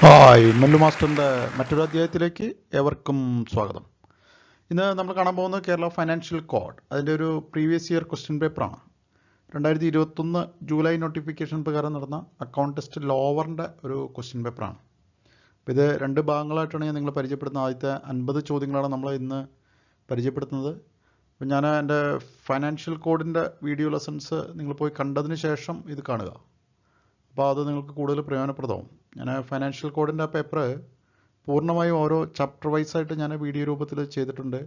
Hi Mallu മാസ്റ്ററിൻ്റെ മറ്റൊരു അധ്യായത്തിലേക്ക് ഏവർക്കും സ്വാഗതം. ഇന്ന് നമ്മൾ കാണാൻ പോകുന്നത് കേരള ഫൈനാൻഷ്യൽ കോഡ്. അതിൻ്റെ ഒരു പ്രീവിയസ് ഇയർ ക്വസ്റ്റ്യൻ പേപ്പറാണ്. 2021 ജൂലൈ നോട്ടിഫിക്കേഷൻ പ്രകാരം നടന്ന അക്കൗണ്ട് ടെസ്റ്റ് ലോവറിൻ്റെ ഒരു ക്വസ്റ്റ്യൻ പേപ്പറാണ്. അപ്പോൾ ഇത് രണ്ട് ഭാഗങ്ങളായിട്ടാണ് ഞാൻ നിങ്ങളെ പരിചയപ്പെടുന്നത്. ആദ്യത്തെ 50 ചോദ്യങ്ങളാണ് നമ്മൾ ഇന്ന് പരിചയപ്പെടുത്തുന്നത്. അപ്പോൾ ഞാൻ എൻ്റെ ഫൈനാൻഷ്യൽ കോഡിൻ്റെ വീഡിയോ ലെസൺസ് നിങ്ങൾ പോയി കണ്ടതിന് ശേഷം ഇത് കാണുക. അപ്പോൾ അത് നിങ്ങൾക്ക് കൂടുതൽ പ്രയോജനപ്രദമാവും. ഞാൻ ഫൈനാൻഷ്യൽ കോഡിൻ്റെ പേപ്പർ പൂർണ്ണമായും ഓരോ ചാപ്റ്റർ വൈസായിട്ട് ഞാൻ വീഡിയോ രൂപത്തിൽ ചെയ്തിട്ടുണ്ട്.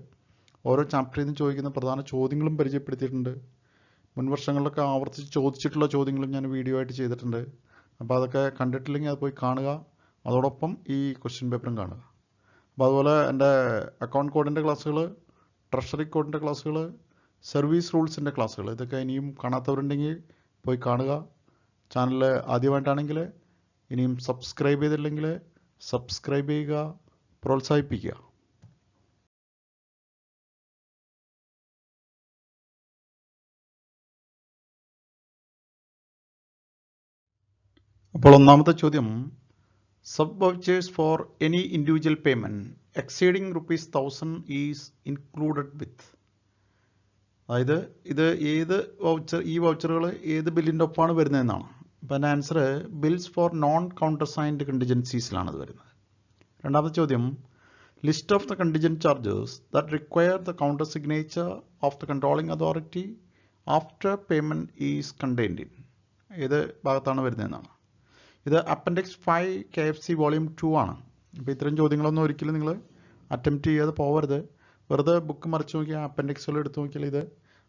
ഓരോ ചാപ്റ്ററിൽ നിന്ന് ചോദിക്കുന്ന പ്രധാന ചോദ്യങ്ങളും പരിചയപ്പെടുത്തിയിട്ടുണ്ട്. മുൻ വർഷങ്ങളിലൊക്കെ ആവർത്തിച്ച് ചോദിച്ചിട്ടുള്ള ചോദ്യങ്ങളും ഞാൻ വീഡിയോ ആയിട്ട് ചെയ്തിട്ടുണ്ട്. അപ്പോൾ അതൊക്കെ കണ്ടിട്ടില്ലെങ്കിൽ അത് പോയി കാണുക. അതോടൊപ്പം ഈ ക്വസ്റ്റ്യൻ പേപ്പറും കാണുക. അപ്പോൾ അതുപോലെ എൻ്റെ അക്കൗണ്ട് കോഡിൻ്റെ ക്ലാസ്സുകൾ, ട്രഷറി കോഡിൻ്റെ ക്ലാസ്സുകൾ, സർവീസ് റൂൾസിൻ്റെ ക്ലാസ്സുകൾ, ഇതൊക്കെ ഇനിയും കാണാത്തവരുണ്ടെങ്കിൽ പോയി കാണുക. ചാനൽ ആദ്യമായിട്ടാണെങ്കിൽ ഇനിയും സബ്സ്ക്രൈബ് ചെയ്തില്ലെങ്കിൽ സബ്സ്ക്രൈബ് ചെയ്യുക, പ്രോത്സാഹിപ്പിക്കുക. അപ്പോൾ ഒന്നാമത്തെ ചോദ്യം, sub vouchers for any individual payment exceeding ₹1000 is included with. അതായത് ഇത് ഏത് വൗച്ചർ, ഈ വൗച്ചറുകൾ ഏത് ബില്ലിൻ്റെ ഒപ്പമാണ് വരുന്നതെന്നാണ്. അപ്പോൾ അതിൻ്റെ answer bills for non countersigned കണ്ടിജൻസീസിലാണ് അത് വരുന്നത്. രണ്ടാമത്തെ ചോദ്യം, list of the contingent charges that require the countersignature of the controlling authority after payment is contained in. ഏത് ഭാഗത്താണ് വരുന്നതെന്നാണ്. ഇത് അപ്പൻഡിക്സ് 5 KFC വോളിയം 2 ആണ്. അപ്പോൾ ഇത്തരം ചോദ്യങ്ങളൊന്നും ഒരിക്കലും നിങ്ങൾ അറ്റംപ്റ്റ് ചെയ്യാതെ പോകരുത്. വെറുതെ ബുക്ക് മറിച്ച് നോക്കിയാൽ അപ്പൻഡിക്സുകൾ എടുത്ത് നോക്കിയാൽ ഇത്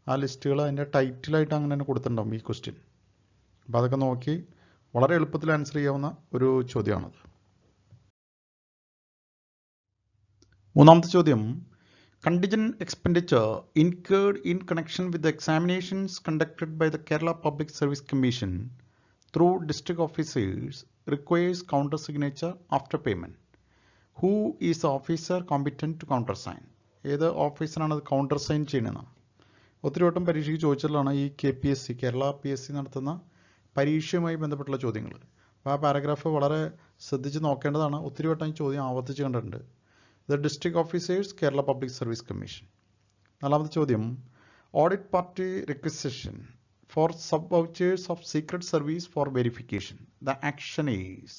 ആ ലിസ്റ്റുകൾ അതിൻ്റെ ടൈറ്റിലായിട്ട് അങ്ങനെ തന്നെ കൊടുത്തിട്ടുണ്ടാവും ഈ ക്വസ്റ്റ്യൻ. അപ്പോൾ അതൊക്കെ നോക്കി വളരെ എളുപ്പത്തിൽ ആൻസർ ചെയ്യാവുന്ന ഒരു ചോദ്യമാണത്. മൂന്നാമത്തെ ചോദ്യം, contingent expenditure incurred in connection with the examinations conducted by the Kerala public service commission through district officers requires counter signature after payment. Who is the officer competent to counter sign. ഏത് ഓഫീസറാണ് അത് counter sign ചെയ്യണമെന്നാണ്. ഒത്തിരി വട്ടം പരീക്ഷയ്ക്ക് ചോദിച്ചിട്ടുള്ളതാണ് ഈ KPSC, Kerala PSC നടത്തുന്ന പരീക്ഷയുമായി ബന്ധപ്പെട്ടുള്ള ചോദ്യങ്ങൾ. അപ്പോൾ ആ പാരഗ്രാഫ് വളരെ ശ്രദ്ധിച്ച് നോക്കേണ്ടതാണ്. ഒത്തിരി വട്ടം ഈ ചോദ്യം ആവർത്തിച്ച് കണ്ടിട്ടുണ്ട്. The district officers, Kerala public service commission. നാലാമത്തെ ചോദ്യം, audit party requisition for sub vouchers of secret service for verification. The action is.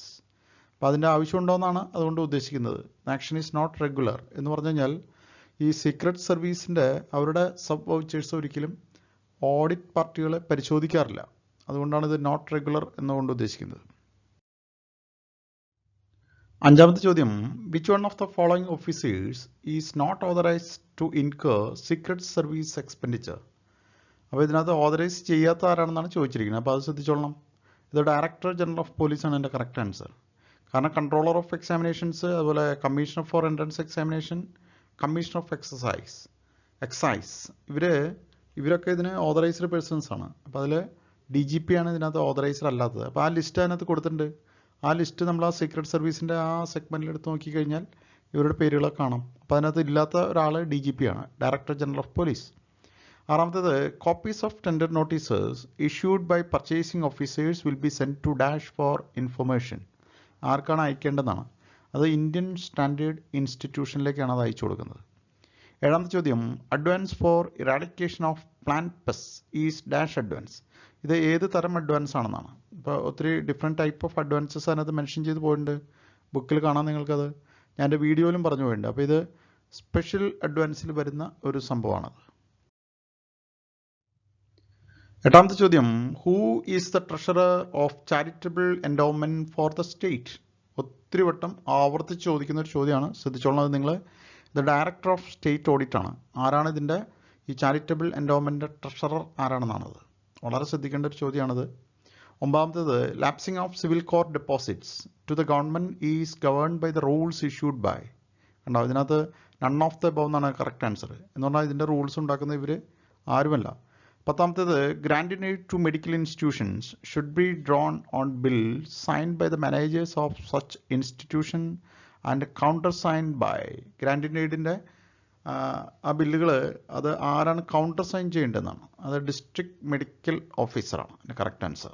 അപ്പോൾ അതിൻ്റെ ആവശ്യമുണ്ടോയെന്നാണ് അതുകൊണ്ട് ഉദ്ദേശിക്കുന്നത്. The action is not regular എന്ന് പറഞ്ഞു കഴിഞ്ഞാൽ ഈ സീക്രട്ട് സർവീസിൻ്റെ അവരുടെ സബ് വൗച്ചേഴ്സ് ഒരിക്കലും ഓഡിറ്റ് പാർട്ടികളെ പരിശോധിക്കാറില്ല. അതുകൊണ്ടാണ് ഇത് നോട്ട് റെഗുലർ എന്നുകൊണ്ട് ഉദ്ദേശിക്കുന്നത്. അഞ്ചാമത്തെ ചോദ്യം, which one of the following officers is not authorised to incur secret service expenditure. അപ്പോൾ ഇതിനകത്ത് ഓതറൈസ് ചെയ്യാത്ത ആരാണെന്നാണ് ചോദിച്ചിരിക്കുന്നത്. അപ്പോൾ അത് ശ്രദ്ധിച്ചോളണം. ഇത് ഡയറക്ടർ ജനറൽ ഓഫ് പോലീസാണ് എൻ്റെ കറക്റ്റ് ആൻസർ. കാരണം കൺട്രോളർ ഓഫ് എക്സാമിനേഷൻസ്, അതുപോലെ commissioner for entrance examination, commissioner of excise ഇവരൊക്കെ ഇതിന് ഓതറൈസ്ഡ് പേഴ്സൺസ് ആണ്. അപ്പോൾ അതിൽ DGP ആണ് ഇതിനകത്ത് ഓതറൈസ്ഡ് അല്ലാത്തത്. അപ്പോൾ ആ ലിസ്റ്റ് അതിനകത്ത് കൊടുത്തിട്ടുണ്ട്. ആ ലിസ്റ്റ് നമ്മൾ ആ സീക്രട്ട് സർവീസിൻ്റെ ആ സെഗ്മെൻറ്റിൽ എടുത്ത് നോക്കിക്കഴിഞ്ഞാൽ ഇവരുടെ പേരുകളൊക്കെ കാണാം. അപ്പോൾ അതിനകത്ത് ഇല്ലാത്ത ഒരാൾ DGP ആണ്, ഡയറക്ടർ ജനറൽ ഓഫ് പോലീസ്. ആറാമത്തേത്, copies of tender notices issued by purchasing officers will be send to dash for information. ആർക്കാണ് അയക്കേണ്ടതെന്നാണ്. അത് ഇന്ത്യൻ സ്റ്റാൻഡേർഡ് ഇൻസ്റ്റിറ്റ്യൂഷനിലേക്കാണ് അത് അയച്ചു കൊടുക്കുന്നത്. ഏഴാമത്തെ ചോദ്യം, advance four eradication of plant pest is dash advance. ഇത് ഏത് തരം അഡ്വാൻസ് ആണെന്നാണ്. ഇപ്പോൾ ഒത്തിരി ഡിഫറെൻറ്റ് ടൈപ്പ് ഓഫ് അഡ്വാൻസസ് അതിനകത്ത് മെൻഷൻ ചെയ്ത് പോയിട്ടുണ്ട്. ബുക്കിൽ കാണാൻ നിങ്ങൾക്കത്. ഞാൻ എൻ്റെ വീഡിയോയിലും പറഞ്ഞു പോയിട്ടുണ്ട്. അപ്പോൾ ഇത് സ്പെഷ്യൽ അഡ്വാൻസിൽ വരുന്ന ഒരു സംഭവമാണത്. എട്ടാമത്തെ ചോദ്യം, who is the treasurer of charitable endowment for the state. ഒത്തിരി വട്ടം ആവർത്തിച്ച് ചോദിക്കുന്ന ഒരു ചോദ്യമാണ്. ശ്രദ്ധിച്ചോളണം. അത് നിങ്ങൾ the director of state audit ആണ്. ആരാണ് ഇതിൻ്റെ ഈ ചാരിറ്റബിൾ എൻഡോവ്മെൻറ്റ് ട്രഷറർ ആരാണെന്നാണത്. വളരെ ശ്രദ്ധിക്കേണ്ട ഒരു ചോദ്യമാണത്. ഒമ്പതാമത്തേത്, lapsing of civil court deposits to the government is governed by the rules issued by. കണ്ടോ, ഇതിനകത്ത് നൺ ഓഫ് ദ എബവ് എന്നാണ് കറക്റ്റ് ആൻസർ. എന്ന് പറഞ്ഞാൽ ഇതിൻ്റെ റൂൾസ് ഉണ്ടാക്കുന്ന ഇവർ ആരുമല്ല. പത്താമത്തേത്, grant aid to medical institutions should be drawn on bill signed by the managers of such institution and countersigned by. Grant എയ്ഡിൻ്റെ ആ ബില്ലുകൾ അത് ആരാണ് കൗണ്ടർ സൈൻ ചെയ്യേണ്ടതെന്നാണ്. അത് ഡിസ്ട്രിക്ട് മെഡിക്കൽ ഓഫീസറാണ് എൻ്റെ കറക്റ്റ് ആൻസർ.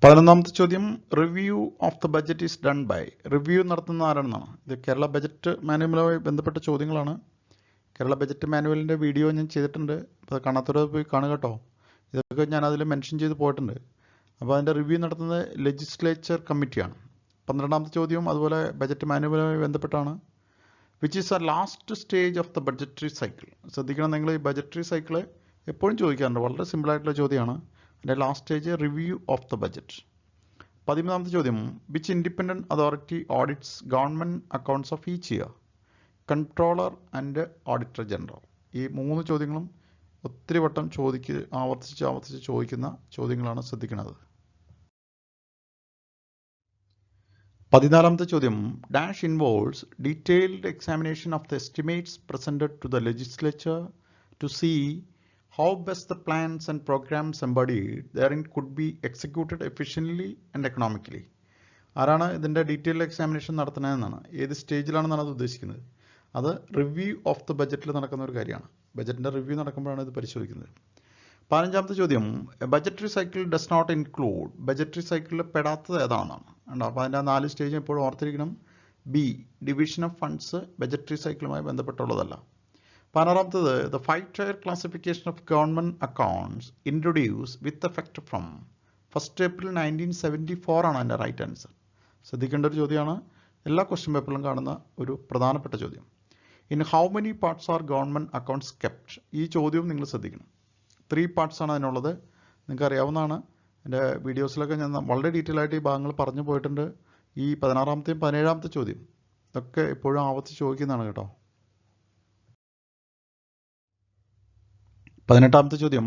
11ാമത്തെ ചോദ്യം review of the budget is done by. Review നടത്തുന്ന ആരാണെന്നാണ്. ഇത് കേരള ബജറ്റ് മാനുവലുമായി ബന്ധപ്പെട്ട ചോദ്യങ്ങളാണ്. കേരള ബജറ്റ് മാനുവലിൻ്റെ വീഡിയോ ഞാൻ ചെയ്തിട്ടുണ്ട്. അപ്പോൾ അത് കാണാത്തവരെ പോയി കാണുക കേട്ടോ. ഇതൊക്കെ ഞാൻ അതിൽ മെൻഷൻ ചെയ്ത് പോയിട്ടുണ്ട്. അപ്പോൾ അതിൻ്റെ റിവ്യൂ നടത്തുന്നത് ലെജിസ്ലേച്ചർ കമ്മിറ്റിയാണ്. 12ാമത്തെ ചോദ്യം അതുപോലെ ബജറ്റ് മാനുവലുമായി ബന്ധപ്പെട്ടാണ്. Which is A last stage of the budgetary cycle. ശ്രദ്ധിക്കണം, നിങ്ങൾ ഈ ബഡ്ജറ്ററി സൈക്കിൾ എപ്പോഴും ചോദിക്കാറുണ്ട്. വളരെ സിമ്പിളായിട്ടുള്ള ചോദ്യമാണ്. അതിൻ്റെ last stage review of the budget. 13ാമത്തെ ചോദ്യം which independent authority audits government accounts of each year. Controller and auditor general. ഈ 3 ചോദ്യങ്ങളും ഒത്തിരി വട്ടം ആവർത്തിച്ച് ചോദിക്കുന്ന ചോദ്യങ്ങളാണ്. ശ്രദ്ധിക്കുന്നത്. 14ാമത്തെ ചോദ്യം dash involves detailed examination of the estimates presented to the legislature to see how best the plans and programs embodied therein could be executed efficiently and economically. ആരാണ് ഇതിൻ്റെ ഡീറ്റെയിൽ എക്സാമിനേഷൻ നടത്തുന്നതെന്നാണ്. ഏത് സ്റ്റേജിലാണെന്നാണ് അത് ഉദ്ദേശിക്കുന്നത്. അത് റിവ്യൂ ഓഫ് ദ ബജറ്റിൽ നടക്കുന്ന ഒരു കാര്യമാണ്. ബജറ്റിൻ്റെ റിവ്യൂ നടക്കുമ്പോഴാണ് ഇത് പരിശോധിക്കുന്നത്. 15ാമത്തെ ചോദ്യം budgetary cycle does not include. Budgetary സൈക്കിളിൽ പെടാത്തത് ഏതാണെന്നാണ്. ഉണ്ടോ? അപ്പോൾ അതിൻ്റെ 4 സ്റ്റേജ് എപ്പോഴും ഓർത്തിരിക്കണം. B division of funds budgetary സൈക്കിളുമായി ബന്ധപ്പെട്ടുള്ളതല്ല. 16ാമത്തേത് the 5-tier classification of government accounts introduce with effect from 1 April 1974 ആണ് അതിൻ്റെ റൈറ്റ് ആൻസർ. ശ്രദ്ധിക്കേണ്ട ഒരു ചോദ്യമാണ്. എല്ലാ ക്വസ്റ്റ്യൻ പേപ്പറിലും കാണുന്ന ഒരു പ്രധാനപ്പെട്ട ചോദ്യം. In how many parts R government accounts kept. ഈ ചോദ്യവും നിങ്ങൾ ശ്രദ്ധിക്കണം. 3 parts ആണ് അതിനുള്ളത്. നിങ്ങൾക്ക് അറിയാവുന്നതാണ്. എൻ്റെ വീഡിയോസിലൊക്കെ ഞാൻ വളരെ ഡീറ്റെയിൽ ആയിട്ട് ഈ ഭാഗങ്ങൾ പറഞ്ഞു പോയിട്ടുണ്ട്. ഈ 16ാമത്തെയും 17ാമത്തെ ചോദ്യം ഇതൊക്കെ എപ്പോഴും ആവർത്തിച്ച് ചോദിക്കുന്നതാണ് കേട്ടോ. 18ാമത്തെ ചോദ്യം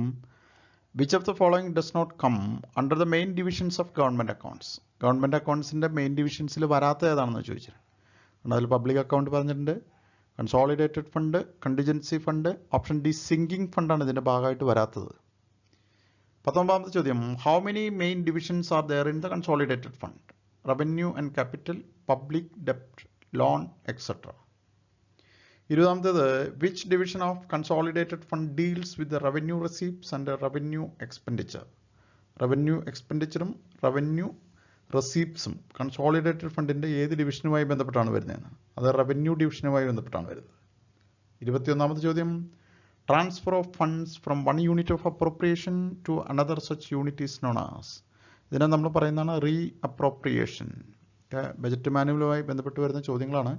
which of the following does not come under the main divisions of government accounts. Government അക്കൗണ്ട്സിൻ്റെ മെയിൻ ഡിവിഷൻസിൽ വരാത്ത ഏതാണെന്ന് ചോദിച്ചിട്ടുണ്ട്. അതിൽ പബ്ലിക് അക്കൗണ്ട് പറഞ്ഞിട്ടുണ്ട്, consolidated fund, contingency fund, option D sinking ഫണ്ടാണ് ഇതിൻ്റെ ഭാഗമായിട്ട് വരാത്തത്. 19ാമത്തെ ചോദ്യം how many main divisions are there in the consolidated fund. Revenue and capital, public ഡെപ്റ്റ്, ലോൺ എക്സെട്ര. 20ാമത്തേത് which division of consolidated fund deals with the revenue receipts and revenue expenditure. Revenue എക്സ്പെൻഡിച്ചറും revenue റെസീപ്റ്റ്സും consolidated ഫണ്ടിൻ്റെ ഏത് ഡിവിഷനുമായി ബന്ധപ്പെട്ടാണ് വരുന്നതെന്ന്. അത് റവന്യൂ ഡിവിഷനുമായി ബന്ധപ്പെട്ടാണ് വരുന്നത്. 21ാമത്തെ ചോദ്യം transfer of funds from one unit of appropriation to another such unit is known as. ഇതിനെ നമ്മൾ പറയുന്നതാണ് റീ അപ്രോപ്രിയേഷൻ. ബജറ്റ് മാനുവലുമായി ബന്ധപ്പെട്ട് വരുന്ന ചോദ്യങ്ങളാണ്.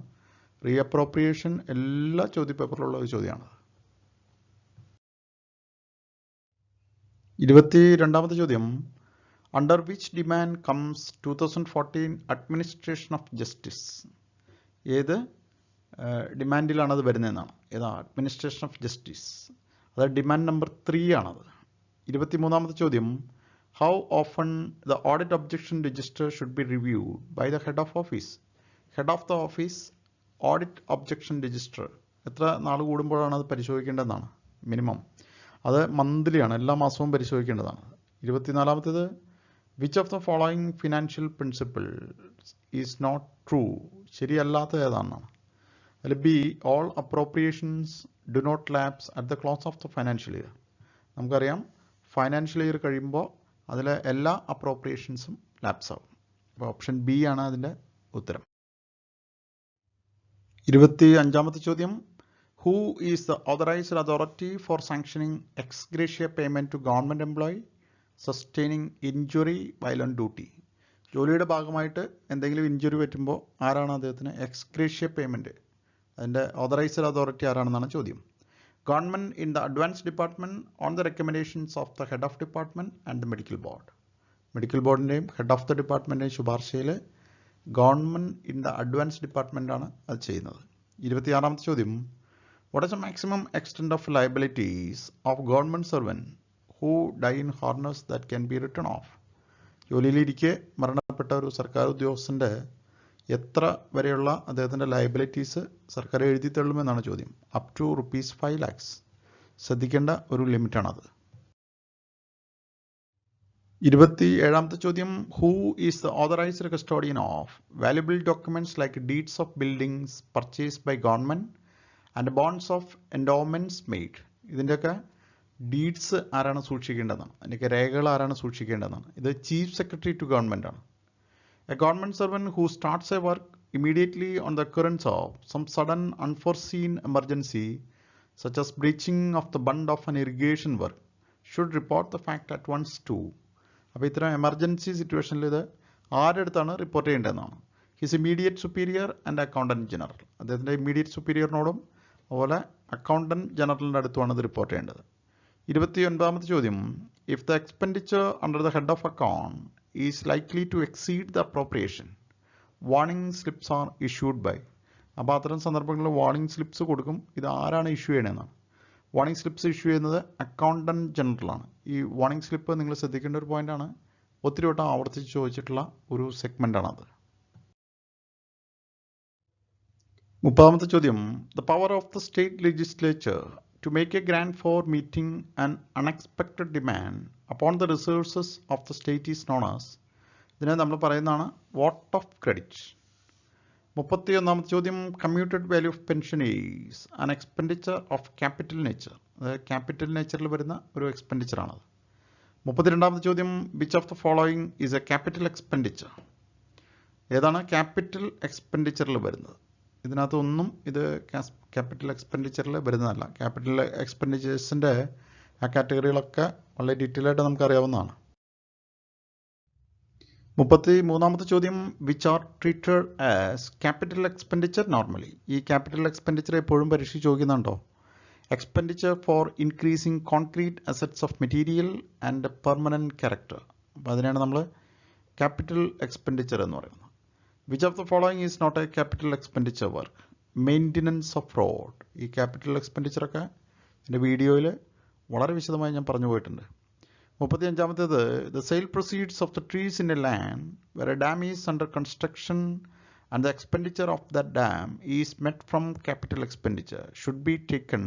റീ അപ്രോപ്രിയേഷൻ എല്ലാ ചോദ്യപേപ്പറിലുള്ള ഒരു ചോദ്യമാണ്. 22ാമത്തെ ചോദ്യം under which demand comes 2014 administration of justice. ഏത് ഡിമാൻഡിലാണ് അത് വരുന്നതെന്നാണ്. ഏതാ അഡ്മിനിസ്ട്രേഷൻ ഓഫ് ജസ്റ്റിസ്. അത് ഡിമാൻഡ് നമ്പർ 3 ആണത്. 23ാമത്തെ ചോദ്യം how often the audit objection register should be reviewed by the head of office. Head of the office audit objection register എത്ര നാൾ കൂടുമ്പോഴാണ് അത് പരിശോധിക്കേണ്ടതെന്നാണ്. മിനിമം അത് മന്ത്ലി ആണ്, എല്ലാ മാസവും പരിശോധിക്കേണ്ടതാണ്. 24ാമത്തേത് which of the following financial principles is not true. ശരിയല്ലാത്ത ഏതാണെന്നാണ്. അതിൽ B all appropriations do not lapse at the close of the financial year. നമുക്കറിയാം ഫൈനാൻഷ്യൽ ഇയർ കഴിയുമ്പോൾ അതിലെ എല്ലാ അപ്രോപ്രിയേഷൻസും ലാപ്സ് ആവും. അപ്പോൾ ഓപ്ഷൻ ബി ആണ് അതിൻ്റെ ഉത്തരം. 25ാമത്തെ ചോദ്യം who is the authorised authority for sanctioning ex gratia payment to government employee sustaining injury while on duty. ജോലിയുടെ ഭാഗമായിട്ട് എന്തെങ്കിലും ഇഞ്ചുറി പറ്റുമ്പോൾ ആരാണ് അദ്ദേഹത്തിന് എക്സ് ഗ്രേഷ്യ പേയ്മെൻറ്റ് അതിൻ്റെ ഓതറൈസ്ഡ് അതോറിറ്റി ആരാണെന്നാണ് ചോദ്യം. Government in the advance department on the recommendations of the head of department and the medical board. Medical ബോർഡിൻ്റെയും ഹെഡ് ഓഫ് ദ ഡിപ്പാർട്ട്മെൻറ്റിൻ്റെയും ശുപാർശയിൽ ഗവൺമെൻറ് ഇൻ ദ അഡ്വാൻസ് ഡിപ്പാർട്ട്മെൻറ്റാണ് അത് ചെയ്യുന്നത്. 26ാമത്തെ ചോദ്യം what is the maximum extent of liabilities of government servant who die in harness that can be written off. ജോലിയിലിരിക്കെ മരണപ്പെട്ട ഒരു സർക്കാർ ഉദ്യോഗസ്ഥൻ്റെ എത്ര വരെയുള്ള അദ്ദേഹത്തിൻ്റെ ലയബിലിറ്റീസ് സർക്കാർ എഴുതി തള്ളുമെന്നാണ് ചോദ്യം. Up to ₹5 lakhs. ശ്രദ്ധിക്കേണ്ട ഒരു ലിമിറ്റാണത്. 27ാമത്തെ ചോദ്യം who is the authorised custodian of valuable documents like deeds of buildings purchased by government and bonds of endowments made. ഇതിൻ്റെയൊക്കെ ഡീഡ്സ് ആരാണ് സൂക്ഷിക്കേണ്ടതെന്നാണ്, അതിൻ്റെയൊക്കെ രേഖകൾ ആരാണ് സൂക്ഷിക്കേണ്ടതെന്നാണ്. ഇത് ചീഫ് സെക്രട്ടറി ടു ഗവൺമെൻറ് ആണ്. A government servant who starts a work immediately on the occurrence of some sudden unforeseen emergency such as breaching of the bund of an irrigation work should report the fact at once to. അപ്പോൾ ഇത്തരം emergency സിറ്റുവേഷനിൽ ഇത് ആരുടെ അടുത്താണ് report ചെയ്യേണ്ടതെന്നാണ്. His immediate superior and accountant general, അദ്ദേഹത്തിൻ്റെ immediate സുപ്പീരിയറിനോടും അതുപോലെ അക്കൗണ്ടൻറ്റ് ജനറലിൻ്റെ അടുത്തുമാണ് ഇത് റിപ്പോർട്ട് ചെയ്യേണ്ടത്. 29ാമത്തെ ചോദ്യം, if the expenditure under the head of account is likely to exceed the appropriation, warning slips are issued by. അപ്പോൾ അത്തരം സന്ദർഭങ്ങളിൽ വാർണിംഗ് സ്ലിപ്സ് കൊടുക്കും. ഇത് ആരാണ് ഇഷ്യൂ ചെയ്യണമെന്നാണ്. വാർണിംഗ് സ്ലിപ്സ് ഇഷ്യൂ ചെയ്യുന്നത് അക്കൗണ്ടൻറ്റ് ജനറലാണ്. ഈ വാർണിംഗ് സ്ലിപ്പ് നിങ്ങൾ ശ്രദ്ധിക്കേണ്ട ഒരു പോയിൻ്റാണ്, ഒത്തിരി വട്ടം ആവർത്തിച്ച് ചോദിച്ചിട്ടുള്ള ഒരു സെഗ്മെൻ്റാണത്. 30ാമത്തെ ചോദ്യം, the power of the state legislature to make a grant for meeting an unexpected demand upon the resources of the state is known as. ഇതിനെ നമ്മൾ പറയുന്നതാണ് വോട്ട് ഓഫ് ക്രെഡിറ്റ്. 31ാമത്തെ ചോദ്യം, commuted value of pension is an expenditure of capital nature. അതായത് capital നേച്ചറിൽ വരുന്ന ഒരു എക്സ്പെൻഡിച്ചറാണത്. 32ാമത്തെ ചോദ്യം, which of the following is a capital expenditure. ഏതാണ് ക്യാപിറ്റൽ എക്സ്പെൻഡിച്ചറിൽ വരുന്നത്? ഇതിനകത്തൊന്നും ഇത് ക്യാപിറ്റൽ എക്സ്പെൻഡിച്ചറിൽ വരുന്നതല്ല. ക്യാപിറ്റൽ എക്സ്പെൻഡിച്ചേഴ്സിൻ്റെ ആ കാറ്റഗറികളൊക്കെ വളരെ ഡീറ്റെയിൽ ആയിട്ട് നമുക്കറിയാവുന്നതാണ്. 33ാമത്തെ ചോദ്യം, which are treated as capital expenditure normally. ഈ ക്യാപിറ്റൽ എക്സ്പെൻഡിച്ചർ എപ്പോഴും പരീക്ഷ ചോദിക്കുന്നുണ്ടോ? Expenditure for increasing concrete assets of material and permanent character. അപ്പോൾ അതിനാണ് നമ്മൾ ക്യാപിറ്റൽ എക്സ്പെൻഡിച്ചർ എന്ന് പറയുന്നത്. Which of the following is not a capital expenditure work? Maintenance of road. ഈ ക്യാപിറ്റൽ എക്സ്പെൻഡിച്ചറൊക്കെ എൻ്റെ വീഡിയോയിൽ വളരെ വിശദമായി ഞാൻ പറഞ്ഞു പോയിട്ടുണ്ട്. 35ാമത്തേത്, the sale proceeds of the trees in a land where a dam is under construction and the expenditure of the dam is met from capital expenditure should be taken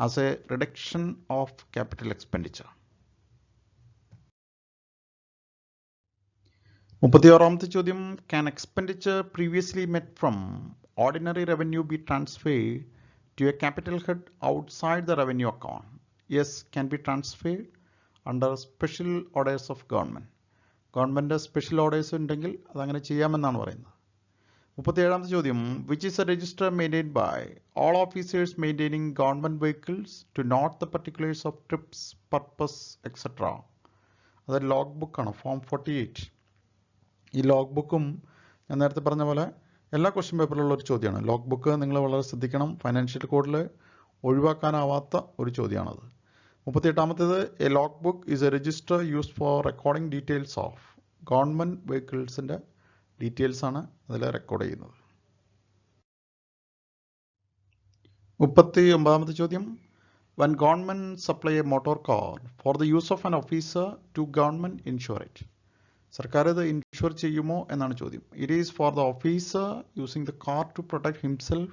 as a reduction of capital expenditure. 36ാമത്തെ ചോദ്യം, can expenditure previously met from ordinary revenue be transferred to a capital head outside the revenue account? Yes, can be transferred under special orders of government. Government special orders ഉണ്ടെങ്കിൽ അതങ്ങനെ ചെയ്യാമെന്നാണ് പറയുന്നത്. 37ാമത്തെ ചോദ്യം, which is a register maintained by all officers maintaining government vehicles to note the particulars of trips, purpose etcetera. അത് log ബുക്കാണ്, form 48. ഈ log ബുക്കും ഞാൻ നേരത്തെ പറഞ്ഞ പോലെ എല്ലാ ക്വസ്റ്റ്യൻ പേപ്പറിലുള്ള ഒരു ചോദ്യമാണ്. ലോഗ് ബുക്ക് നിങ്ങൾ വളരെ ശ്രദ്ധിക്കണം. ഫൈനാൻഷ്യൽ കോഡിൽ ഒഴിവാക്കാനാവാത്ത ഒരു ചോദ്യമാണത്. 38ാമത്തേത്, a log book is a register used for recording details of government വെഹിക്കിൾസിൻ്റെ ഡീറ്റെയിൽസാണ് അതിൽ റെക്കോർഡ് ചെയ്യുന്നത്. 39ാമത്തെ ചോദ്യം, when government supply a motor car for the use of an officer to government insure it. സർക്കാർ ഇത് ഇൻഷുർ ചെയ്യുമോ എന്നാണ് ചോദ്യം. It is for the officer using the car to protect himself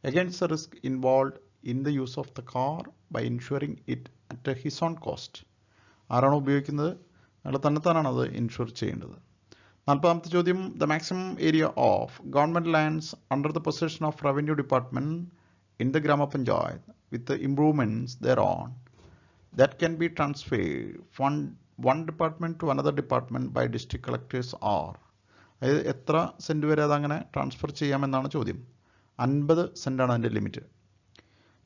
against the risk involve in the use of the car by insuring it at his own cost. ആരാണോ ഉപയോഗിക്കുന്നത് അയാൾ തന്നെത്താനാണ് അത് ഇൻഷുർ ചെയ്യേണ്ടത്. 40ാമത്തെ ചോദ്യം, the maximum area of government lands under the possession of revenue department in the grama panchayat with improvements there on that can be transferred from one department to another department by district collectors are. അതായത് എത്ര cent വരെ അതങ്ങനെ transfer ചെയ്യാമെന്നാണ് ചോദ്യം. 50 സെൻറ്റാണ് അതിൻ്റെ limit.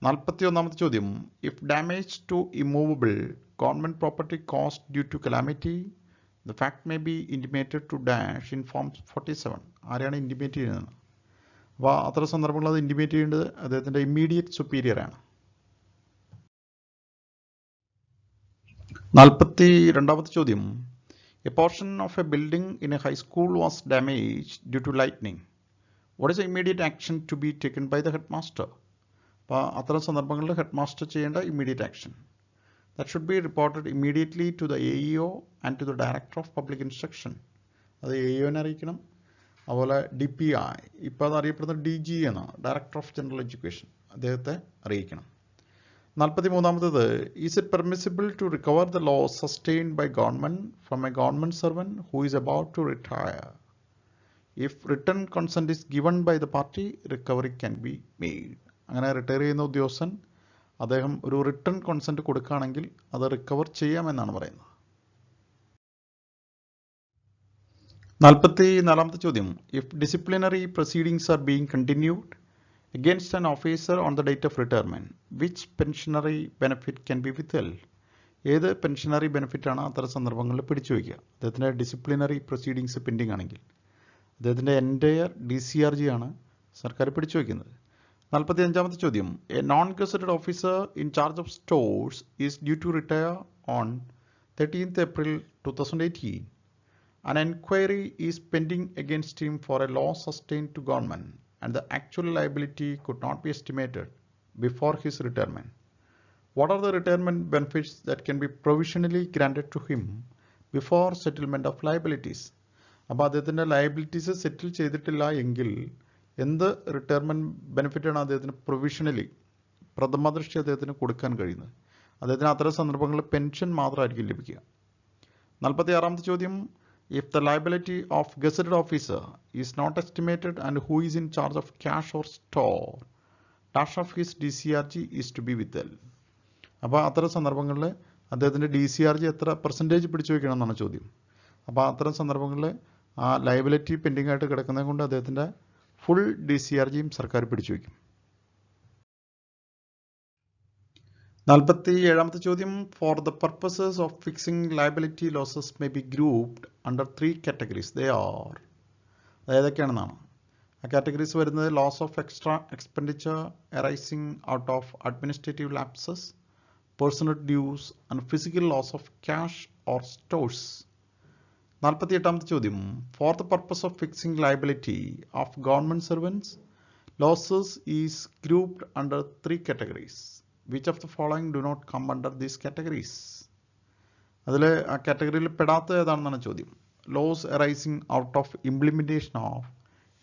41ാമത്തെ ചോദ്യം, if damage to immovable government property cost due to calamity the fact may be intimated to dash in form 47. ആരെയാണ് ഇൻറ്റിമേറ്റ് ചെയ്യുന്നത്? അപ്പോൾ അത്ര സന്ദർഭങ്ങളിൽ അത് ഇൻറ്റിമേറ്റ് ചെയ്യേണ്ടത് അദ്ദേഹത്തിൻ്റെ ഇമ്മീഡിയറ്റ് സുപ്പീരിയറാണ്. 42ാമത്തെ ചോദ്യം, a portion of a building in a high school was damage due to lightning. What is immediate action to be taken by the headmaster? അപ്പോൾ അത്തരം സന്ദർഭങ്ങളിൽ ഹെഡ് മാസ്റ്റർ ചെയ്യേണ്ട immediate action that should be reported immediately to the AEO and to the director of public instruction. അത് AEOനെ അറിയിക്കണം. അതുപോലെ DPI, ഇപ്പോൾ അത് അറിയപ്പെടുന്ന DG എന്നാണ്, ഡയറക്ടർ ഓഫ് ജനറൽ എഡ്യൂക്കേഷൻ, അദ്ദേഹത്തെ അറിയിക്കണം. 43ാമത്തേത്, is it permissible to recover the loss sustained by government from a government servant who is about to retire? If written consent is given by the party recovery can be made. അങ്ങനെ retire ചെയ്യുന്ന ഉദ്യോഗസ്ഥൻ അദ്ദേഹം ഒരു return consent കൊടുക്കുകയാണെങ്കിൽ അത് recover ചെയ്യാമെന്നാണ് പറയുന്നത്. 44ാമത്തെ ചോദ്യം, if disciplinary proceedings are being continued against an officer on the date of retirement, which pensionary benefit can be withheld? ഏത് പെൻഷനറി ബെനിഫിറ്റാണ് അത്തരം സന്ദർഭങ്ങളിൽ പിടിച്ചു വയ്ക്കുക? അദ്ദേഹത്തിൻ്റെ ഡിസിപ്ലിനറി പ്രൊസീഡിങ്സ് പെൻഡിങ് ആണെങ്കിൽ അദ്ദേഹത്തിൻ്റെ എൻറ്റയർ DCRG ആണ് സർക്കാർ പിടിച്ചു വയ്ക്കുന്നത്. 45ാമത്തെ ചോദ്യം, a non gazetted officer in charge of stores is due to retire on 13th April 2018. An enquiry is pending against him for a loss sustained to government and the actual liability could not be estimated before his retirement. What are the retirement benefits that can be provisionally granted to him before settlement of liabilities? അപ്പോൾ അദ്ദേഹത്തിൻ്റെ liabilities സെറ്റിൽ ചെയ്തിട്ടില്ല എങ്കിൽ എന്ത് retirement ബെനിഫിറ്റാണ് അദ്ദേഹത്തിന് provisionally പ്രഥമദൃഷ്ടി അദ്ദേഹത്തിന് കൊടുക്കാൻ കഴിയുന്നത്? അദ്ദേഹത്തിന് അത്തരം സന്ദർഭങ്ങളിൽ പെൻഷൻ മാത്രമായിരിക്കും ലഭിക്കുക. 46ാമത്തെ ചോദ്യം, if the liability of gazetted officer is not estimated and who is in charge of cash or store, dash of his DCRG is to be withheld. അപ്പോൾ അത്തരം സന്ദർഭങ്ങളിൽ അദ്ദേഹത്തിൻ്റെ DCRG എത്ര പെർസെൻറ്റേജ് പിടിച്ചു വയ്ക്കണം എന്നാണ് ചോദ്യം. അപ്പോൾ അത്തരം സന്ദർഭങ്ങളിൽ ആ ലയബിലിറ്റി പെൻഡിങ് ആയിട്ട് കിടക്കുന്നത് കൊണ്ട് അദ്ദേഹത്തിൻ്റെ ഫുൾ DCRGയും സർക്കാർ പിടിച്ചു വയ്ക്കും. 47ാമത്തെ ചോദ്യം, for the purposes of fixing liability losses may be grouped under 3 categories. They are, ഏതൊക്കെയാണെന്നാണ് ആ കാറ്റഗറീസ് വരുന്നത്? Loss of extra expenditure arising out of administrative lapses, personal dues and physical loss of cash or stores. 48ാമത്തെ ചോദ്യം, for the purpose of fixing liability of government servants losses is grouped under 3 categories. Which of the following do not come under these categories? അതിൽ ആ കാറ്റഗറിയിൽ പെടാത്ത ഏതാണെന്നാണ് ചോദ്യം. Loss arising out of implementation of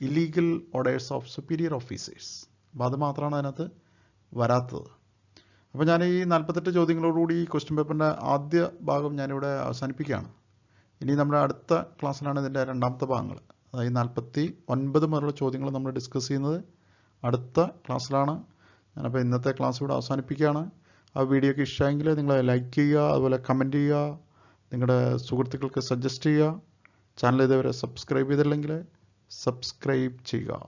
illegal orders of superior officers. അപ്പോൾ അത് മാത്രമാണ് അതിനകത്ത് വരാത്തത്. അപ്പോൾ ഞാൻ ഈ 48 ചോദ്യങ്ങളോടുകൂടി ഈ ക്വസ്റ്റ്യൻ പേപ്പറിൻ്റെ ആദ്യ ഭാഗം ഞാനിവിടെ അവസാനിപ്പിക്കുകയാണ്. ഇനി നമ്മുടെ അടുത്ത ക്ലാസ്സിലാണ് ഇതിൻ്റെ രണ്ടാമത്തെ ഭാഗങ്ങൾ, അതായത് 49 മുതലുള്ള ചോദ്യങ്ങൾ നമ്മൾ ഡിസ്കസ് ചെയ്യുന്നത് അടുത്ത ക്ലാസ്സിലാണ്. ഞാനപ്പോൾ ഇന്നത്തെ ക്ലാസ് ഇവിടെ അവസാനിപ്പിക്കുകയാണ്. ആ വീഡിയോക്ക് ഇഷ്ടമെങ്കിൽ നിങ്ങൾ ലൈക്ക് ചെയ്യുക, അതുപോലെ കമൻറ്റ് ചെയ്യുക, നിങ്ങളുടെ സുഹൃത്തുക്കൾക്ക് സജസ്റ്റ് ചെയ്യുക. ചാനൽ ഇതുവരെ സബ്സ്ക്രൈബ് ചെയ്തില്ലെങ്കിൽ സബ്സ്ക്രൈബ് ചെയ്യുക.